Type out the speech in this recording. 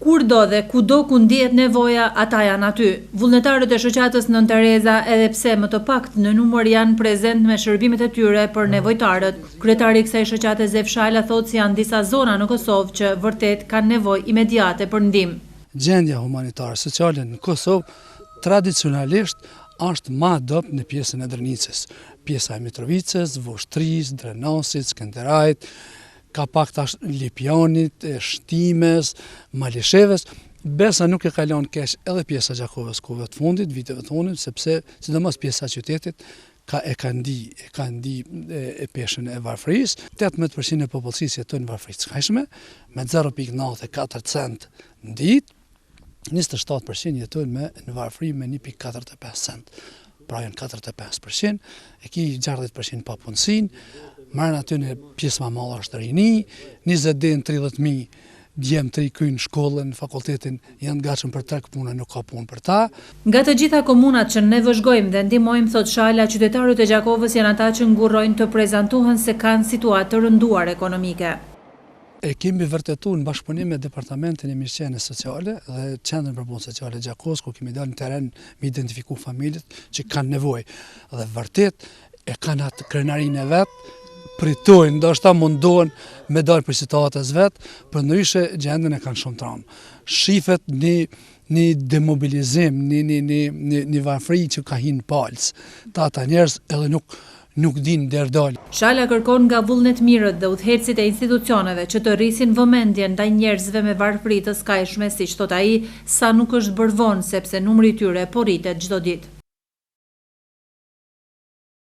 Kurdo dhe kudo ku ndihet nevoja, ata janë aty. Vullnetarët e shoqatës Nën Tereza, edhe pse më të pakt në numër, janë prezent me shërbimet e tyre për nevojtarët. Kryetari i kësaj shoqate Zef Shajla thotë se janë disa zona në Kosovë që vërtet kanë nevojë imediate për ndihmë. Gjendja humanitare sociale në Kosovë tradicionalisht është më adopt në pjesën e Drnicës, pjesa e Mitrovicës, Voshtrisë, Drenasit, Skënderajit, ka pak tash Lipjanit, Shtimes, Malisheves, besa nuk e kalon keq edhe pjesa Gjakovës kohëve të fundit, viteve të fundit, sepse sidomos pjesa e qytetit e ka ndi peshën e varfërisë. 18% e popullsisë jetojnë në varfëri të skajshme, me 0,94 cent në ditë, 27% jetojnë në varfëri me 1,45 cent. Pra janë 45%, e ki 60% pa punësinë, marrën aty në pjesë më madhe është rini, 20 deri në 30.000 djemë të rikryjnë shkollën, fakultetin, janë gatshëm për treg puna, nuk ka punë për ta. Nga të gjitha komunat që ne vëzhgojmë dhe ndihmojmë, thot Shajla, qytetarët e Gjakovës janë ata që ngurrojnë të prezantohen se kanë situatë të rënduar ekonomike. E kemi vërtetuar në bashkëpunim me Departamentin e Mirëqenies Sociale dhe Qendrën për Punë Sociale Gjakovës, ku kemi dalë në teren me identifiku familjet që kanë nevojë. Dhe vërtet e kanë atë krenarinë e vet, pritojnë, ndoshta mundohen me dalë për situatës vet, përndryshe gjendën e kanë shumë tramë. Shifet një demobilizim, një varfëri që ka hinë palës. Ata njerëz edhe nuk din deri dal. Shajla kërkon nga vullnetmirët dhe udhëheqësit e institucioneve që të rrisin vëmendjen ndaj njerëzve me varfëri të skajshme, siç thot ai, sa nuk është bërë vonë sepse numri i tyre po rritet çdo ditë.